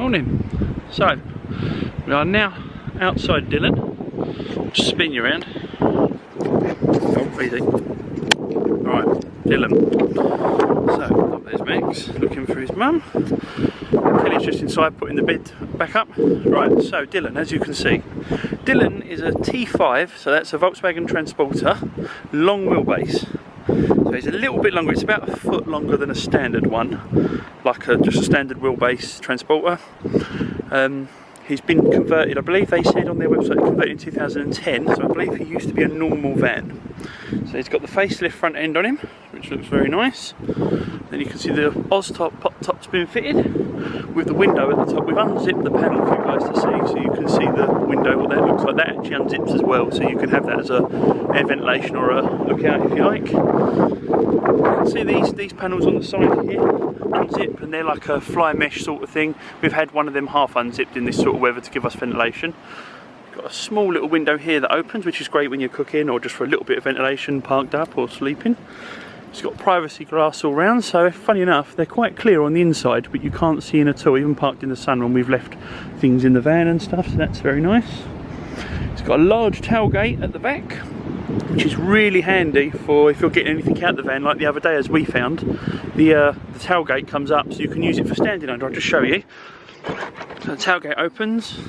Morning. So, we are now outside Dylan. Just spin you around. Oh, easy. Alright, Dylan. So, there's Max, looking for his mum. Kelly's just inside putting the bed back up. Right, so Dylan, as you can see, Dylan is a T5, so that's a Volkswagen Transporter, long wheelbase. So it's a little bit longer, it's about a foot longer than a standard one, like just a standard wheelbase Transporter. He's been converted, I believe they said on their website, converted in 2010, so I believe he used to be a normal van. So he's got the facelift front end on him, which looks very nice. Then you can see the Oztop pop top's been fitted with the window at the top. We've unzipped the panel for you guys to see, so you can see the window, what that looks like. That actually unzips as well, so you can have that as a air ventilation or a lookout if you like. You can see these panels on the side here unzip, and they're like a fly mesh sort of thing. We've had one of them half unzipped in this sort of weather to give us ventilation. Got a small little window here that opens, which is great when you're cooking or just for a little bit of ventilation parked up or sleeping. It's got privacy glass all round, so funny enough they're quite clear on the inside, but you can't see in at all, even parked in the sun when we've left things in the van and stuff, so that's very nice. It's got a large tailgate at the back, which is really handy for if you're getting anything out of the van, like the other day as we found. The tailgate comes up so you can use it for standing under. I'll just show you. So the tailgate opens.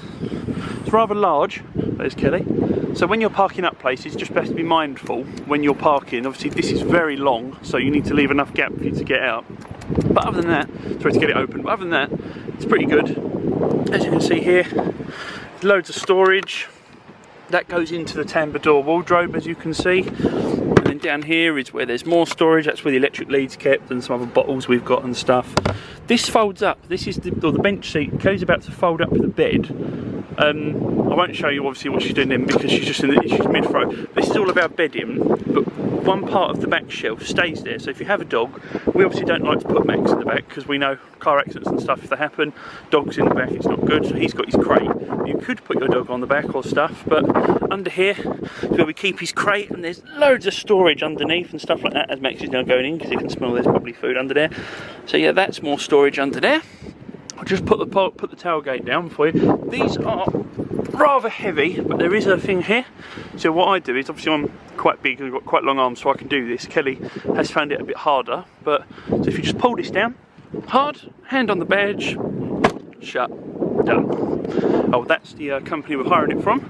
It's rather large. There's Kelly. So when you're parking up places, just best to be mindful when you're parking. Obviously this is very long, so you need to leave enough gap for you to get out. But other than that, sorry to get it open, but other than that, it's pretty good. As you can see here, there's loads of storage. That goes into the tambour door wardrobe, as you can see. And then down here is where there's more storage. That's where the electric lead's kept and some other bottles we've got and stuff. This folds up. This is the bench seat. Kelly's about to fold up the bed. I won't show you obviously what she's doing then because she's just she's mid-throw. This is all about bedding, but one part of the back shelf stays there. So if you have a dog, we obviously don't like to put Max in the back because we know car accidents and stuff, if they happen, dogs in the back, it's not good. So he's got his crate. You could put your dog on the back or stuff, but under here is where we keep his crate, and there's loads of storage underneath and stuff like that as Max is now going in because you can smell there's probably food under there. So yeah, that's more storage under there. I'll just put the tailgate down for you. These are rather heavy, but there is a thing here. So what I do is, obviously I'm quite big and I've got quite long arms, so I can do this. Kelly has found it a bit harder, but so if you just pull this down, hard, hand on the badge, shut, done. Oh, that's the company we're hiring it from,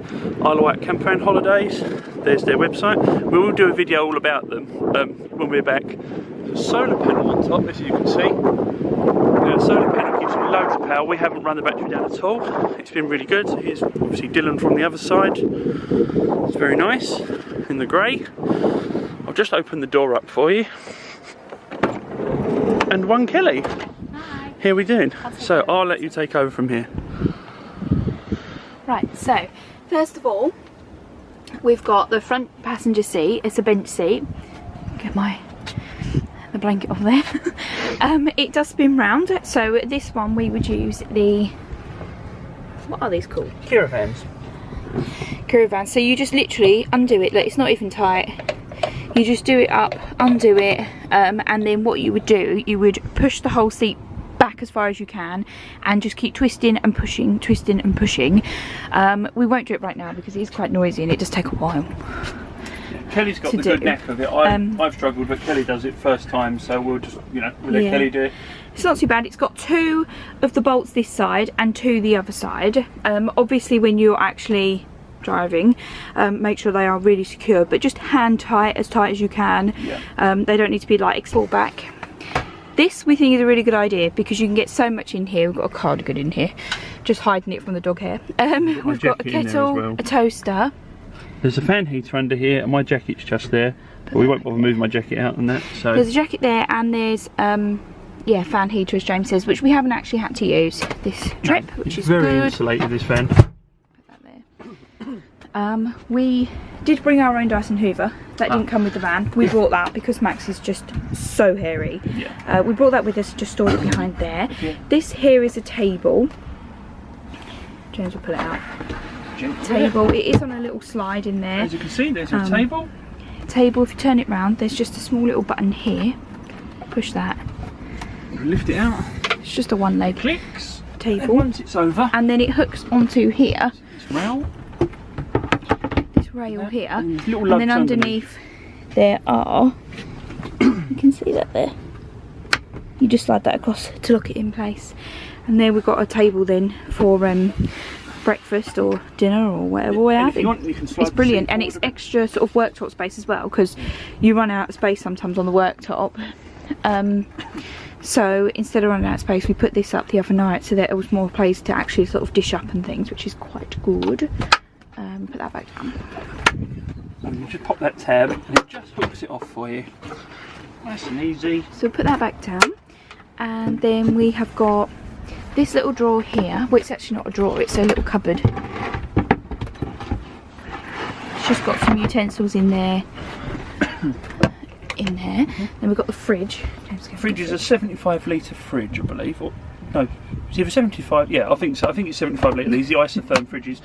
Isle of Wight Campervan Holidays. There's their website. We will do a video all about them when we're back. There's a solar panel on top, as you can see. The solar panel gives you loads of power. We haven't run the battery down at all. It's been really good. Here's obviously Dylan from the other side. It's very nice in the grey. I'll just open the door up for you. And one Kelly. Hi. Here we doing. So I'll let you take over from here. Right, so first of all, we've got the front passenger seat. It's a bench seat. Get the blanket off there. It does spin round, so this one we would use the, what are these called? Caravans. Caravans. So you just literally undo it. Look, it's not even tight. You just do it up, undo it, and then what you would do, you would push the whole seat back as far as you can and just keep twisting and pushing, twisting and pushing. We won't do it right now because it is quite noisy and it does take a while. Kelly's got the good knack of it. I've struggled, but Kelly does it first time, so we'll just, we'll let Kelly do it. It's not too bad. It's got 2 of the bolts this side and 2 the other side. Obviously when you're actually driving, make sure they are really secure, but just hand tight as you can. They don't need to be like pulled back. This we think is a really good idea because you can get so much in here. We've got a cardigan in here, just hiding it from the dog hair. We've got a kettle, a toaster. There's a fan heater under here and my jacket's just there, but we won't bother moving my jacket out and that. So there's a jacket there and there's yeah, fan heater as James says, which we haven't actually had to use this trip, which is very good. insulated, this fan. Put that there. We did bring our own Dyson Hoover. That didn't come with the van. We brought that because Max is just so hairy. We brought that with us, just stored it behind there. This here is a table. James will pull it out. Table. It is on a little slide in there. As you can see, there's a table. Table. If you turn it round, there's just a small little button here. Push that. Lift it out. It's just a one leg. Clicks. table. And once it's over, and then it hooks onto here. this rail Here, and and then underneath there are, you can see that there, you just slide that across to lock it in place. And there we've got a table then for breakfast or dinner or whatever we're having. It's brilliant, and it's extra sort of worktop space as well, because you run out of space sometimes on the worktop. So instead of running out of space, we put this up the other night so that there was more place to actually sort of dish up and things, which is quite good. Put that back down. And you just pop that tab and it just hooks it off for you. Nice and easy. So put that back down, and then we have got this little drawer here. Well, it's actually not a drawer, it's a little cupboard. It's just got some utensils in there. Then we've got the fridge. The fridge is a 75 litre fridge, I believe. Or no, it's either 75, yeah, I think so. I think it's 75 litre. These, the isotherm fridges.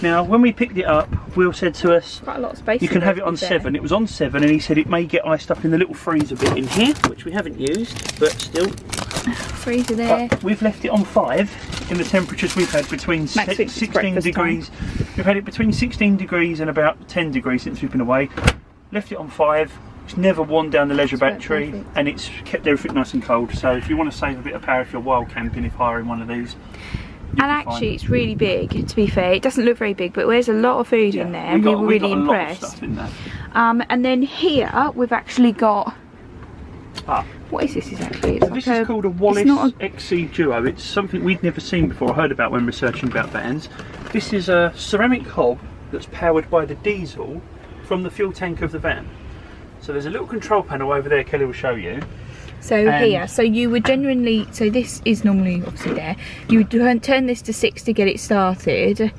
Now, when we picked it up, Will said to us, quite a lot of space, you can have it on 7. It was on 7, and he said it may get iced up in the little freezer bit in here, which we haven't used, but still. Freezer there. But we've left it on 5 in the temperatures we've had between 16 degrees. Time. We've had it between 16 degrees and about 10 degrees since we've been away. Left it on 5. It's never worn down the leisure battery, and it's kept everything nice and cold. So if you want to save a bit of power if you're wild camping, if hiring one of these. And actually it's really big, to be fair. It doesn't look very big, but there's a lot of food in there, and we were really impressed. Lot of stuff in there. And then here we've actually got, what is this exactly? It's this like is called a Wallace XC Duo. It's something we'd never seen before, or heard about when researching about vans. This is a ceramic hob that's powered by the diesel from the fuel tank of the van. So there's a little control panel over there, Kelly will show you. So here, so you would genuinely, so this is normally obviously there, you would turn this to 6 to get it started,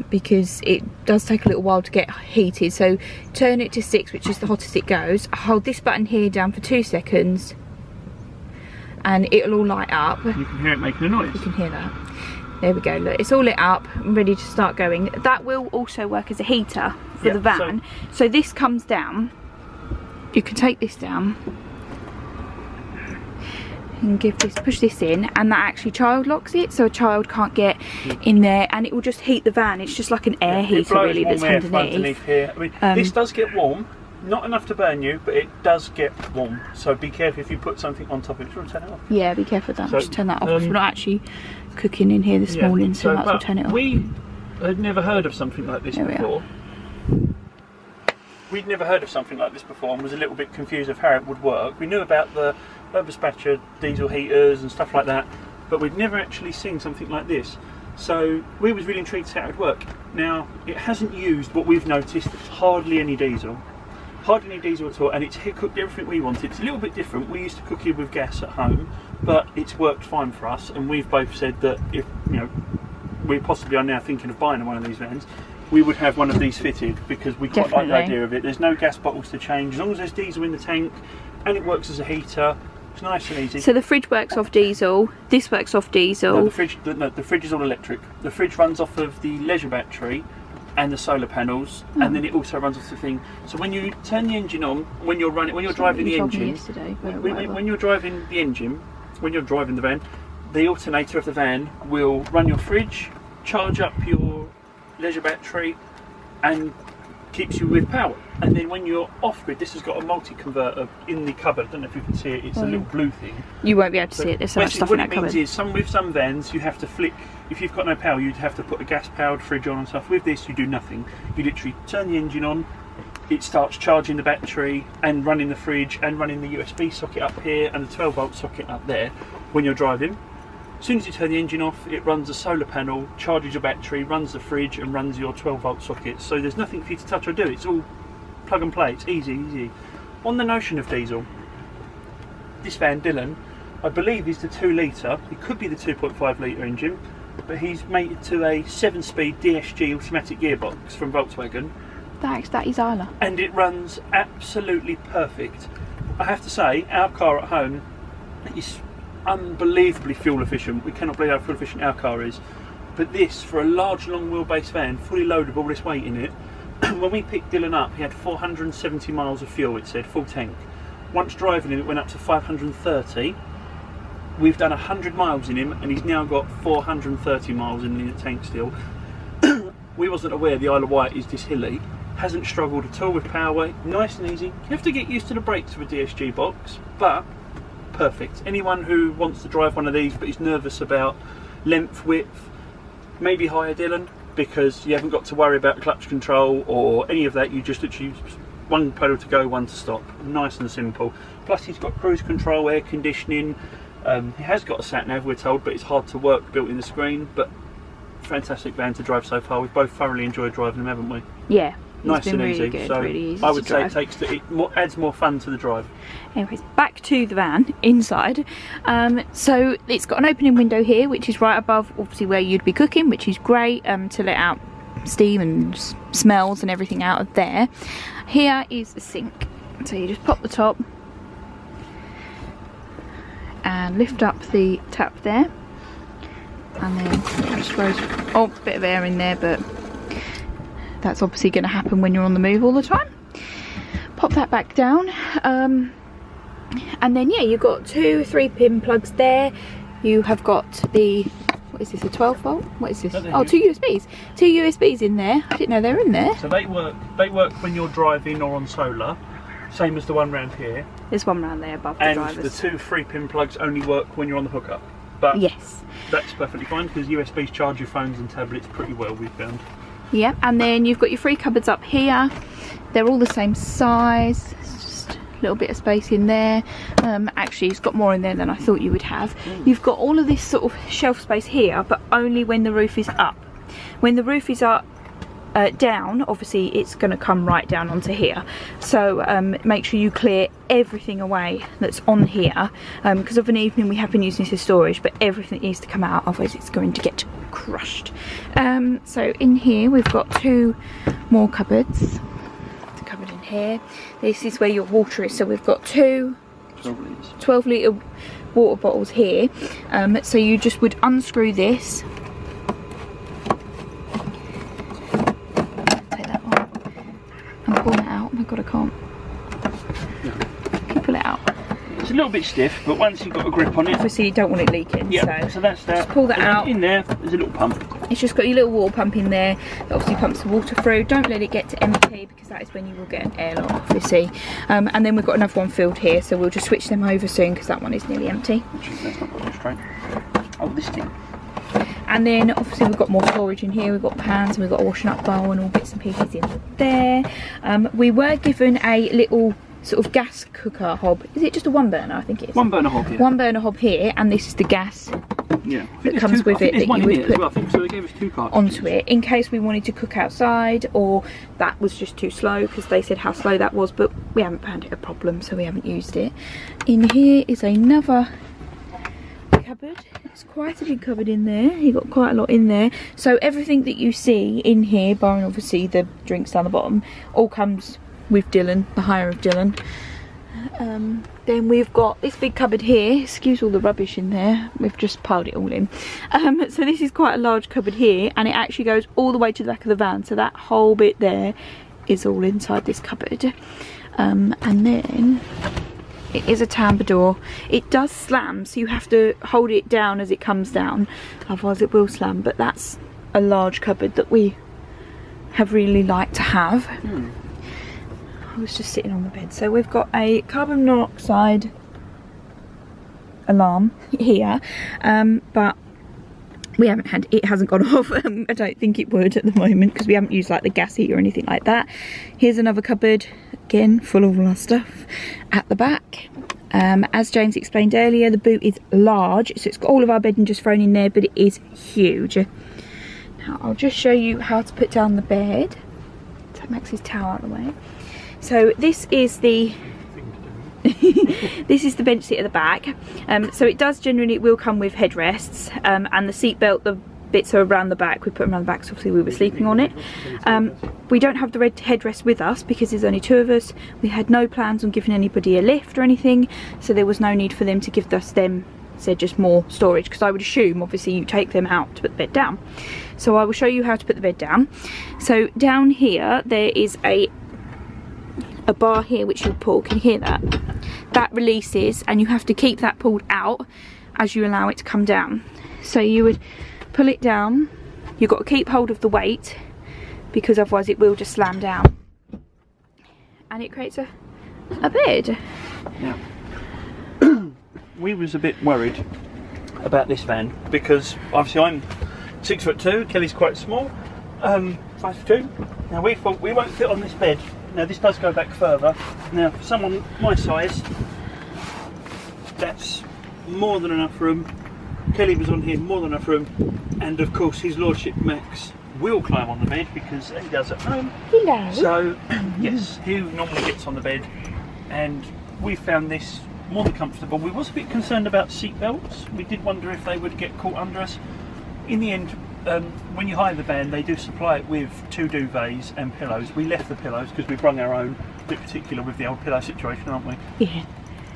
because it does take a little while to get heated. So turn it to 6, which is the hottest it goes, hold this button here down for 2 seconds, and it'll all light up. You can hear it making a noise. You can hear that. There we go, look, it's all lit up and ready to start going. That will also work as a heater for the van. So this comes down, you can take this down, and give this, push this in, and that actually child locks it, so a child can't get in there, and it will just heat the van. It's just like an air heater really that's underneath. Here. I mean, this does get warm, not enough to burn you, but it does get warm. So be careful if you put something on top of it. Do you want to turn it off? Yeah, be careful of that. So, just turn that off. We're not actually cooking in here this morning, so might as well turn it off. We had never heard of something like this before. We'd never heard of something like this before, and was a little bit confused of how it would work. We knew about the Dispatcher diesel heaters and stuff like that, but we'd never actually seen something like this. So we was really intrigued to how it would work. Now, it hasn't used what we've noticed, hardly any diesel. Hardly any diesel at all, and it's cooked everything we wanted. It's a little bit different. We used to cook it with gas at home, but it's worked fine for us, and we've both said that if, you know, we possibly are now thinking of buying one of these vans, we would have one of these fitted, because we quite like the idea of it. There's no gas bottles to change, as long as there's diesel in the tank, and it works as a heater. It's nice and easy. So the fridge works off diesel, this works off diesel. No, the fridge is all electric. The fridge runs off of the leisure battery and the solar panels, and then it also runs off the thing. So when you turn the engine on, when you're driving the engine, when you're driving the van, the alternator of the van will run your fridge, charge up your leisure battery, and keeps you with power. And then when you're off grid, this has got a multi-converter in the cupboard. I don't know if you can see it, it's a little blue thing. You won't be able to see it, there's so much stuff in that cupboard. What it means is, with some vans, you have to flick, if you've got no power, you'd have to put a gas-powered fridge on and stuff. With this, you do nothing. You literally turn the engine on, it starts charging the battery, and running the fridge, and running the USB socket up here, and the 12-volt socket up there when you're driving. As soon as you turn the engine off, it runs a solar panel, charges your battery, runs the fridge, and runs your 12-volt socket. So there's nothing for you to touch or do. It's all plug and play. It's easy. On the notion of diesel, this van, Dylan, I believe is the 2 litre. It could be the 2.5 litre engine, but he's mated to a 7-speed DSG automatic gearbox from Volkswagen. That is Isla. And it runs absolutely perfect. I have to say, our car at home is unbelievably fuel efficient. We cannot believe how fuel efficient our car is, but this, for a large long wheelbase van, fully loaded, all this weight in it, when we picked Dylan up, he had 470 miles of fuel, it said, full tank. Once driving it, it went up to 530, we've done 100 miles in him, and he's now got 430 miles in the tank still. We wasn't aware the Isle of Wight is this hilly. Hasn't struggled at all with power weight, nice and easy. You have to get used to the brakes of a DSG box, but perfect. Anyone who wants to drive one of these but is nervous about length, width, maybe hire Dylan, because you haven't got to worry about clutch control or any of that. You just literally use one pedal to go, one to stop. Nice and simple. Plus he's got cruise control, air conditioning. He has got a sat nav, we're told, but it's hard to work built in the screen. But fantastic van to drive so far. We've both thoroughly enjoyed driving them, haven't we? Yeah. Nice and really easy. good, So really easy I would to say drive. it adds more fun to the drive. Anyways, back to the van inside. So it's got an opening window here, which is right above obviously where you'd be cooking, which is great to let out steam and smells and everything out of there. Here is a sink, so you just pop the top and lift up the tap there, and then it just goes, oh, a bit of air in there, but that's obviously going to happen when you're on the move all the time. Pop that back down, and then yeah, you've got 2 3-pin plugs there. You have got the, what is this, a 12 volt? What is this? Oh, 2 USBs. 2 USBs in there. I didn't know they were in there. So they work when you're driving or on solar, same as the one round here. There's one round there above the And drivers. the 2 3-pin plugs only work when you're on the hookup. But yes, that's perfectly fine, because USBs charge your phones and tablets pretty well, we've found. yeah. And then you've got your 3 cupboards up here. They're all the same size. It's just a little bit of space in there. Actually, it's got more in there than I thought you would have. You've got all of this sort of shelf space here, but only when the roof is up. When the roof is up, down, obviously it's going to come right down onto here. So make sure you clear everything away that's on here, because of an evening we have been using this as storage, but everything needs to come out, otherwise it's going to get crushed. So in here we've got 2 more cupboards. There's a cupboard in here. This is where your water is, so we've got 2 12 litre water bottles here. So you just would unscrew this, pull that out. Oh my god, I can't. Can you pull it out? It's a little bit stiff, but once you've got a grip on it, Obviously you don't want it leaking, yeah. So that's that. just pull that And out. in there, there's a little pump. It's just got your little water pump in there that obviously pumps the water through. Don't let it get to empty, because that is when you will get an airlock, obviously. And then we've got another one filled here, so we'll just switch them over soon, because that one is nearly empty. That's not going straight. Oh, this thing. And then obviously we've got more storage in here. We've got pans and we've got a washing up bowl and all bits and pieces in there. We were given a little sort of gas cooker hob. Is it just a 1 burner? I think it is. 1 burner hob, yeah. 1 burner hob here, and this is the gas Yeah. that comes with it that you would put I think so. They gave us 2 cartridges onto it in case we wanted to cook outside, or that was just too slow, because they said how slow that was, but we haven't found it a problem, so we haven't used it. In here is another cupboard. It's quite a big cupboard in there. You've got quite a lot in there. So everything that you see in here, barring obviously the drinks down the bottom, all comes with Dylan, the hire of Dylan. Then we've got this big cupboard here. Excuse all the rubbish in there. We've just piled it all in. So this is quite a large cupboard here, and it actually goes all the way to the back of the van. So that whole bit there is all inside this cupboard. And then it is a tambour door. It does slam, so you have to hold it down as it comes down, otherwise it will slam. But that's a large cupboard that we have really liked to have. I was just sitting on the bed. So we've got a carbon monoxide alarm here, but we haven't had, it hasn't gone off. I don't think it would at the moment, because we haven't used like the gas heat or anything like that. Here's another cupboard, again full of all our stuff at the back. As James explained earlier, the boot is large, so it's got all of our bedding just thrown in there, but it is huge. Now I'll just show you how to put down the bed. Take Max's towel out of the way. So this is the this is the bench seat at the back. So it does generally, it will come with headrests, and the seat belt, the bits are around the back. We put them around the back, so obviously we were sleeping on it. We don't have the red headrest with us because there's only 2 of us. We had no plans on giving anybody a lift or anything, so there was no need for them to give us them. So just more storage, because I would assume obviously you take them out to put the bed down. So I will show you how to put the bed down. So down here there is a bar here which you pull. Can you hear that? That releases, and you have to keep that pulled out as you allow it to come down. So you would pull it down. You've got to keep hold of the weight because otherwise it will just slam down. And it creates a bed. Yeah. We was a bit worried about this van because obviously I'm 6'2", Kelly's quite small, 5'2". Now we thought we won't fit on this bed. Now this does go back further. Now for someone my size, that's more than enough room. Kelly was on here, more than enough room, and of course his lordship Max will climb on the bed because he does at home. Hello. So yes, he normally gets on the bed, and we found this more than comfortable. We was a bit concerned about seat belts. We did wonder if they would get caught under us. In the end, when you hire the van, they do supply it with 2 duvets and pillows. We left the pillows because we brung our own, a bit particular with the old pillow situation, aren't we? Yeah.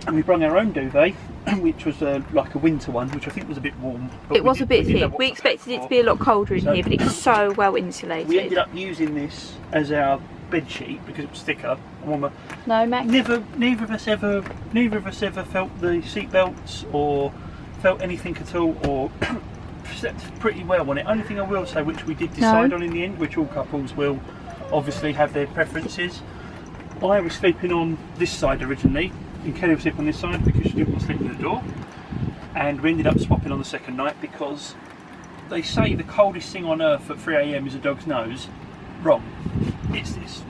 And we brung our own duvet, which was like a winter one, which I think was a bit warm. It was a bit thick. We expected it to be a lot colder in here, but it's so well insulated. We ended up using this as our bed sheet because it was thicker, warmer. No, Max. Neither of us ever felt the seat belts or felt anything at all, or slept pretty well on it. Only thing I will say, which we did decide on in the end, which all couples will obviously have their preferences. I was sleeping on this side originally, and Kelly was sleeping on this side because she didn't want to sleep in the door. And we ended up swapping on the second night because they say the coldest thing on earth at 3 AM is a dog's nose. Wrong. It's this.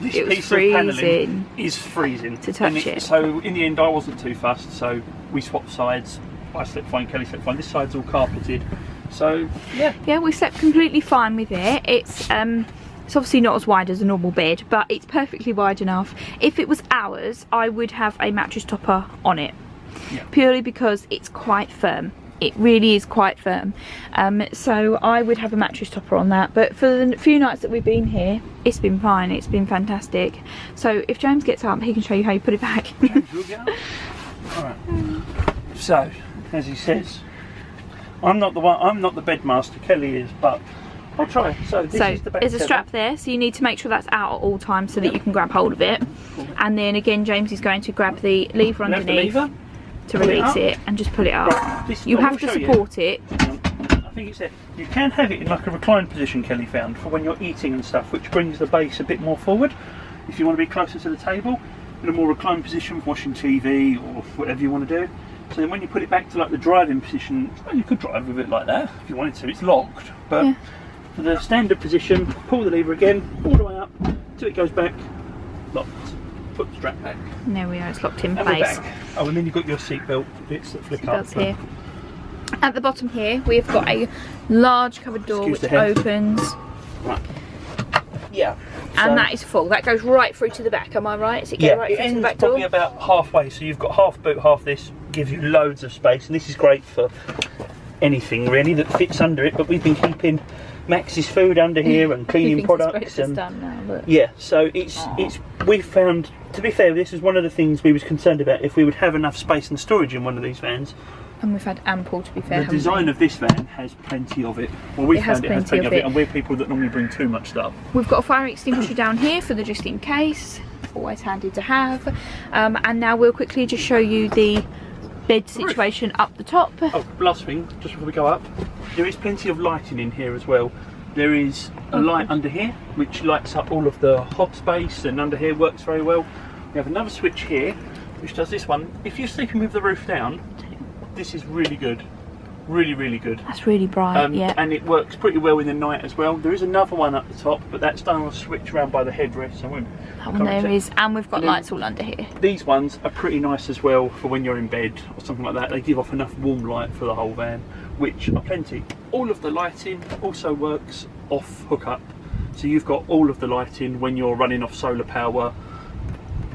This piece of paneling is freezing to touch it. So in the end I wasn't too fussed, so we swapped sides. I slept fine, Kelly slept fine. This side's all carpeted. So yeah. Yeah, we slept completely fine with it. It's obviously not as wide as a normal bed, but it's perfectly wide enough. If it was ours, I would have a mattress topper on it. Yeah. Purely because it's quite firm. It really is quite firm. So I would have a mattress topper on that. But for the few nights that we've been here, it's been fine. It's been fantastic. So if James gets up, he can show you how you put it back. James will get up. Alright. So, as he says, I'm not the bed master, Kelly is, but I'll try. So this is the back there's a strap there, so you need to make sure that's out at all times so that you can grab hold of it. And then again, James is going to grab the lever underneath to release it and just pull it up. Right. You have to support it. I think it's it. You can have it in like a reclined position, Kelly found, for when you're eating and stuff, which brings the base a bit more forward. If you want to be closer to the table, in a more reclined position, watching TV or whatever you want to do. So then when you put it back to like the driving position, well, you could drive with it like that if you wanted to. It's locked, but for the standard position, pull the lever again, all the way up, till it goes back, locked. Put the strap back. And there we are, it's locked in and place. We're back. Oh, and then you've got your seatbelt bits that flick up. Here. At the bottom here, we've got a large covered door which opens. Right. Yeah. And that is full. That goes right through to the back. Am I right? Does it go right through to the back door? Probably about halfway. So you've got half boot, half this. Gives you loads of space, and this is great for anything really that fits under it. But we've been keeping Max's food under here and cleaning products. And done now, look. Yeah. So it's we found. To be fair, this is one of the things we was concerned about, if we would have enough space and storage in one of these vans. And we've had ample, to be fair. The design of this van has plenty of it. Well, we found it has plenty of it, and we're people that normally bring too much stuff. We've got a fire extinguisher down here for the just in case. Always handy to have. And now we'll quickly just show you the bed situation up the top. Oh, last thing, just before we go up, there is plenty of lighting in here as well. There is a light under here which lights up all of the hob space, and under here works very well. We have another switch here which does this one. If you're sleeping with the roof down, this is really good. Really good. That's really bright, yeah. And it works pretty well in the night as well. There is another one up the top, but that's done on a switch around by the headrest. So that one there is, and we've got lights all under here. These ones are pretty nice as well for when you're in bed or something like that. They give off enough warm light for the whole van, which are plenty. All of the lighting also works off hookup. So you've got all of the lighting when you're running off solar power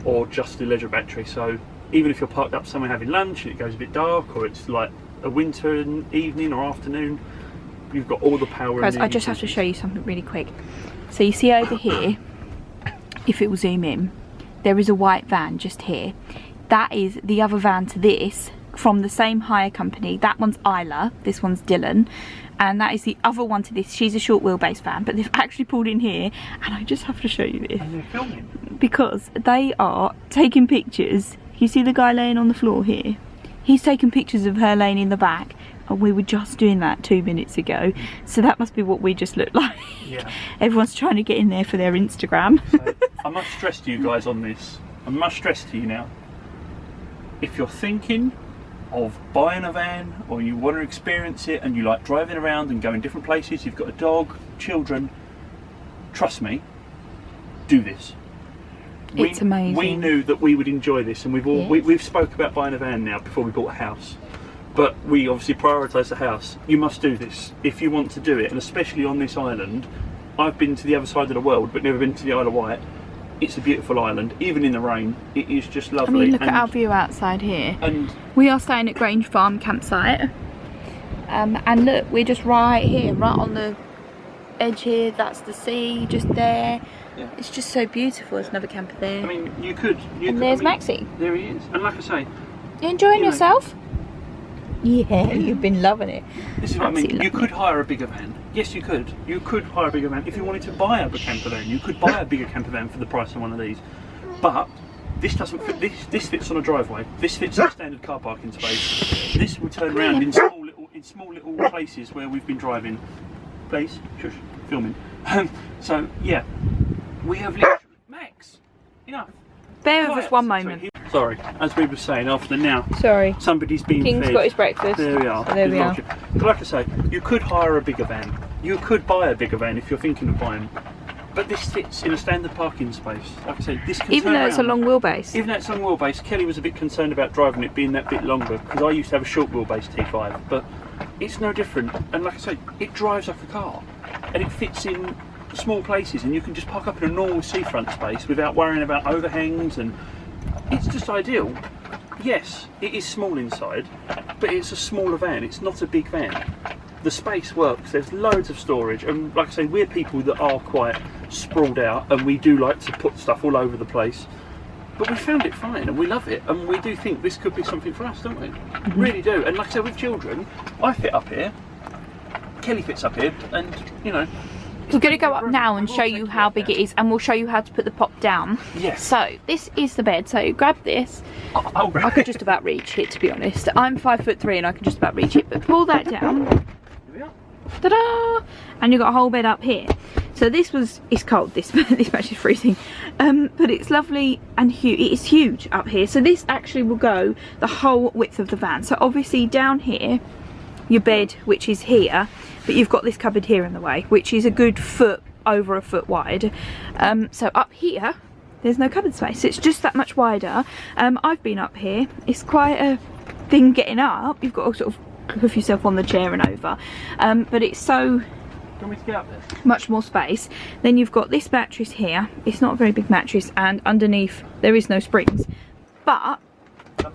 or just the leisure battery. So even if you're parked up somewhere having lunch and it goes a bit dark, or it's like a winter evening or afternoon, you've got all the power. Guys, I just have to show you something really quick. So you see over here, if it will zoom in, there is a white van just here. That is the other van to this from the same hire company. That one's Isla, this one's Dylan, and that is the other one to this. She's a short wheelbase van, but they've actually pulled in here, and I just have to show you this. And they're filming. Because they are taking pictures. You see the guy laying on the floor here? He's taken pictures of her laying in the back, and we were just doing that 2 minutes ago. So that must be what we just look like. Yeah. Everyone's trying to get in there for their Instagram. So, I must stress to you guys on this. I must stress to you now. If you're thinking of buying a van, or you want to experience it, and you like driving around and going different places, you've got a dog, children, trust me, do this. It's amazing. We knew that we would enjoy this, and we've spoke about buying a van now before we bought a house, but we obviously prioritise the house. You must do this if you want to do it, and especially on this island. I've been to the other side of the world, but never been to the Isle of Wight. It's a beautiful island, even in the rain. It is just lovely. I mean, look at our view outside here. And we are staying at Grange Farm campsite, and look, we're just right here, right on the edge here. That's the sea, just there. Yeah. It's just so beautiful. There's another camper there. I mean, you could. And there's Maxie. There he is. And like I say, you enjoying yourself? Yeah, you've been loving it. This is what I mean. You could hire a bigger van. Yes, you could. You could hire a bigger van. If you wanted to buy a camper van, you could buy a bigger camper van for the price of one of these. But this doesn't fit. This fits on a driveway. This fits on a standard car parking space. This will turn around in small little places where we've been driving. Please, shush, filming. So yeah, we have literally Max. Enough. Bear with us one moment. Sorry, as we were saying, after now, sorry, somebody's been King's fed. got his breakfast. There we are. So there we are. But like I say, you could hire a bigger van. You could buy a bigger van if you're thinking of buying. But this fits in a standard parking space. Like I say, this can even though it's a long wheelbase. Even though it's a long wheelbase, Kelly was a bit concerned about driving it being that bit longer, because I used to have a short wheelbase T5, but it's no different. And like I say, it drives like a car, and it fits in small places, and you can just park up in a normal seafront space without worrying about overhangs, and it's just ideal. Yes, it is small inside, but it's a smaller van. It's not a big van. The space works. There's loads of storage, and like I say, we're people that are quite sprawled out, and we do like to put stuff all over the place. But we found it fine, and we love it, and we do think this could be something for us, don't we? Mm-hmm. Really do. And like I say, with children, I fit up here. Kelly fits up here, and you know. We're going to go up now and show you how big it is, and we'll show you how to put the pop down. Yes. So this is the bed. So grab this. I'll grab I could just about reach it, to be honest. I'm 5'3" and I can just about reach it. But pull that down. Here we are. Ta-da! And you've got a whole bed up here. So this was, it's cold. This match is freezing, but it's lovely and huge. It is huge up here. So this actually will go the whole width of the van. So obviously down here, your bed, which is here. But you've got this cupboard here in the way, which is a good foot over a foot wide. So up here, there's no cupboard space. It's just that much wider. I've been up here. It's quite a thing getting up. You've got to sort of hoof yourself on the chair and over. But it's so much more space. Then you've got this mattress here. It's not a very big mattress, and underneath there is no springs. But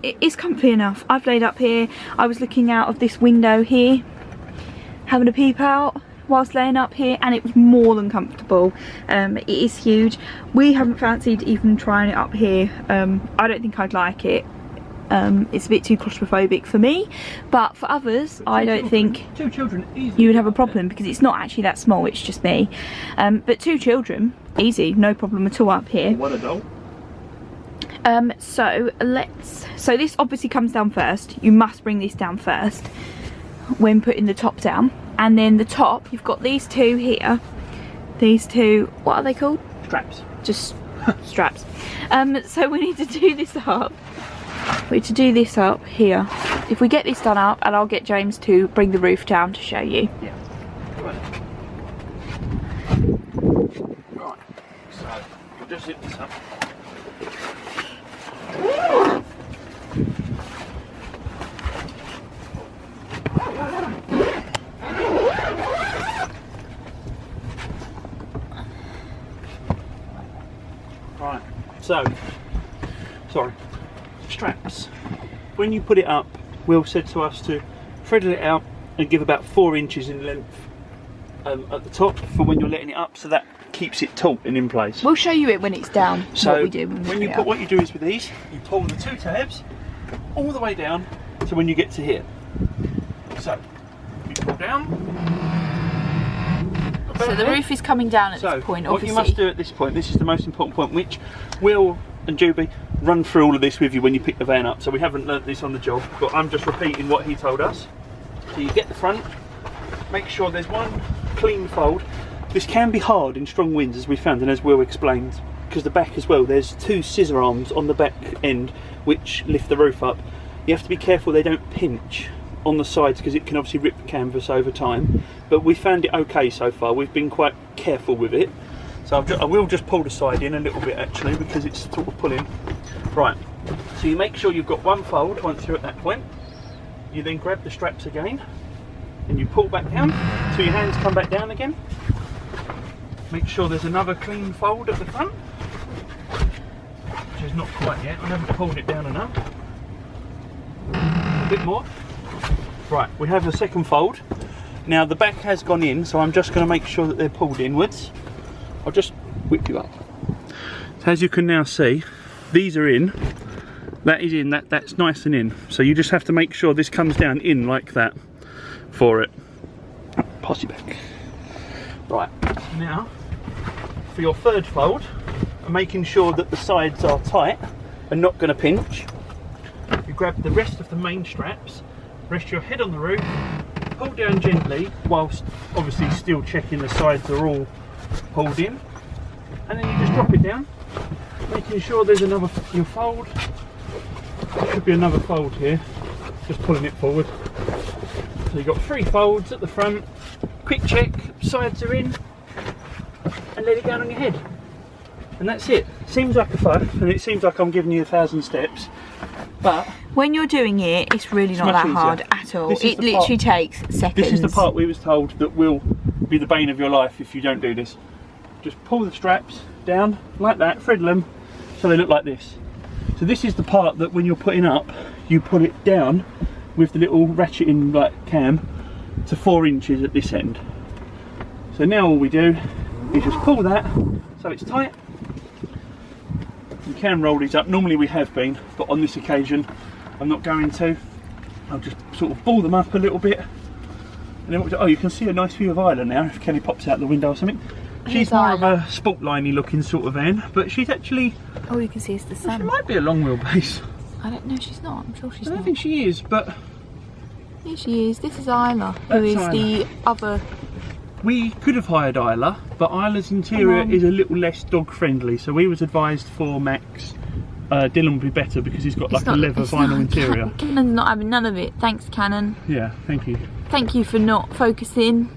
it is comfy enough. I've laid up here. I was looking out of this window here, having a peep out whilst laying up here, and it was more than comfortable. It is huge. We haven't fancied even trying it up here. I don't think I'd like it. It's a bit too claustrophobic for me, but for others, I don't think you would have a problem, because it's not actually that small, it's just me. But 2 children, easy, no problem at all up here. One adult. So this obviously comes down first. You must bring this down first when putting the top down, and then the top, you've got these 2 here. These 2, what are they called? Straps. Just straps. So we need to do this up. We need to do this up here. If we get this done up, and I'll get James to bring the roof down to show you. Yeah. Right. So we'll just zip this up. Right, so, sorry, straps. When you put it up, Will said to us to thread it out and give about 4 inches in length at the top for when you're letting it up, so that keeps it taut and in place. We'll show you it when it's down. So what we do what you do is with these, you pull the 2 tabs all the way down to when you get to here. So you pull down. So the roof is coming down at this point, obviously. What you must do at this point, this is the most important point, which Will and Juby run through all of this with you when you pick the van up, so we haven't learnt this on the job, but I'm just repeating what he told us. So you get the front, make sure there's one clean fold. This can be hard in strong winds, as we found and as Will explained, because the back as well, there's two scissor arms on the back end which lift the roof up. You have to be careful they don't pinch on the sides, because it can obviously rip the canvas over time, but we found it okay so far. We've been quite careful with it. So I will just pull the side in a little bit actually, because it's sort of pulling. Right, so you make sure you've got one fold once you're at that point. You then grab the straps again and you pull back down so your hands come back down again. Make sure there's another clean fold at the front, which is not quite yet. I haven't pulled it down enough. A bit more. Right, we have the second fold. Now the back has gone in, so I'm just going to make sure that they're pulled inwards. I'll just whip you up. So as you can now see, these are in. That is in, that's nice and in. So you just have to make sure this comes down in like that for it. Pass you back. Right, now for your third fold, making sure that the sides are tight and not going to pinch, you grab the rest of the main straps, rest your head on the roof, pull down gently whilst obviously still checking the sides are all pulled in, and then you just drop it down, making sure there's another your fold. There should be another fold here, just pulling it forward. So you've got 3 folds at the front, quick check, sides are in, and let it down on your head. And that's it. Seems like a fun, and it seems like I'm giving you 1,000 steps, but when you're doing it, it's really not that hard at all. It literally takes seconds. This is the part we was told that will be the bane of your life if you don't do this. Just pull the straps down like that, thread them so they look like this. So this is the part that when you're putting up, you pull it down with the little ratcheting like cam to 4 inches at this end. So now all we do is just pull that so it's tight. You can roll these up. Normally we have been, but on this occasion I'm not going to. I'll just sort of ball them up a little bit. And then oh, you can see a nice view of Isla now if Kelly pops out the window or something. She's more of a sport liney looking sort of van, but she's actually... Oh, you can see it's the sun. She might be a long wheelbase. I don't know, she's not. I'm sure she's not. I don't think she is, but... Here she is. This is Isla, who is the other... We could have hired Isla, but Isla's interior is a little less dog friendly, so we was advised for Max, Dylan would be better because he's got like a leather vinyl interior. Canon's not having none of it. Thanks, Canon. Yeah, thank you. Thank you for not focusing.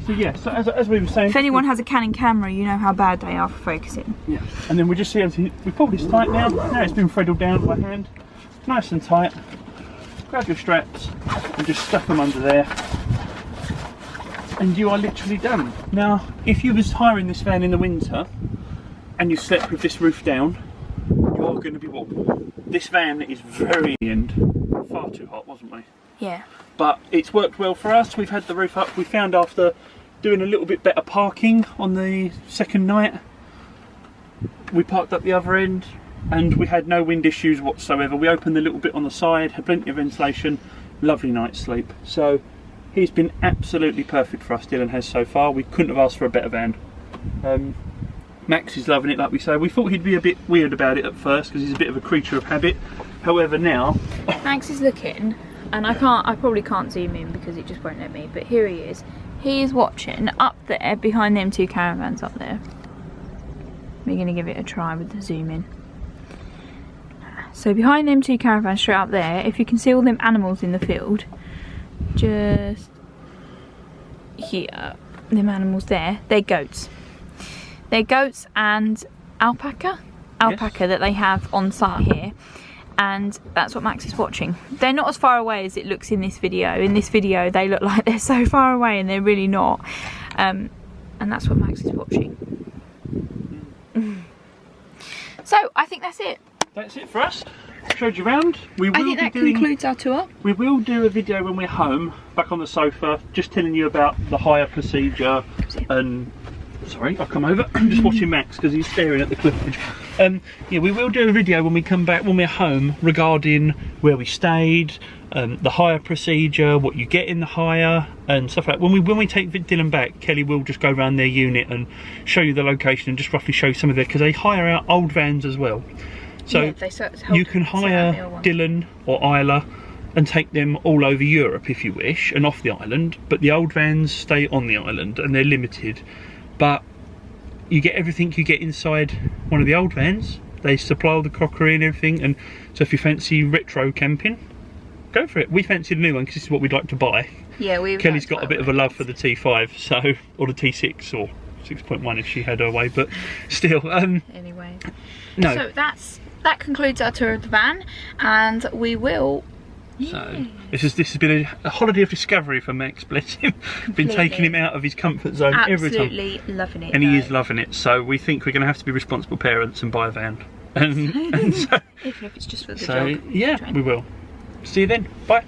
So yeah, so as we were saying... If anyone has a Canon camera, you know how bad they are for focusing. Yeah, and then we just see, we pull this tight now. Now it's been threaded down by hand. Nice and tight. Grab your straps and just stuff them under there. And you are literally done. Now, if you was hiring this van in the winter and you slept with this roof down, you are going to be warm. This van is very far too hot, wasn't we? Yeah. But it's worked well for us. We've had the roof up. We found after doing a little bit better parking on the second night, we parked up the other end and we had no wind issues whatsoever. We opened the little bit on the side, had plenty of ventilation, lovely night's sleep. So he's been absolutely perfect for us, Dylan has so far. We couldn't have asked for a better van. Max is loving it, like we say. We thought he'd be a bit weird about it at first because he's a bit of a creature of habit. However, now Max is looking, and I probably can't zoom in because it just won't let me, but here he is. He is watching up there behind them 2 caravans up there. We're going to give it a try with the zoom in. So behind them 2 caravans straight up there, if you can see all them animals in the field, just here, them animals there, they're goats. They're goats and alpaca that they have on site here, and that's what Max is watching. They're not as far away as it looks in this video. In this video they look like they're so far away and they're really not, and that's what Max is watching. So I think that's it. That's it for us. Showed you around. I think that concludes our tour. We will do a video when we're home, back on the sofa, just telling you about the hire procedure and... Sorry, I'll come over. I'm just watching Max because he's staring at the cliffage. Yeah, we will do a video when we come back, when we're home, regarding where we stayed, the hire procedure, what you get in the hire, and stuff like that. When we take Dylan back, Kelly will just go around their unit and show you the location and just roughly show you some of their, because they hire out old vans as well. So yeah, you can hire Dylan or Isla and take them all over Europe if you wish, and off the island, but the old vans stay on the island and they're limited. But you get everything you get inside one of the old vans. They supply all the crockery and everything, and so if you fancy retro camping, go for it. We fancied a new one because this is what we'd like to buy. Yeah, Kelly's got a bit of a love for the T5, so, or the T6 or 6.1 if she had her way, but still. Anyway, no. So that concludes our tour of the van, and we will. So this has been a holiday of discovery for Max, bless him. Been taking him out of his comfort zone every time. Absolutely loving it. And he is loving it. So we think we're going to have to be responsible parents and buy a van. And so, even if it's just for the dog. Yeah, we will. See you then. Bye.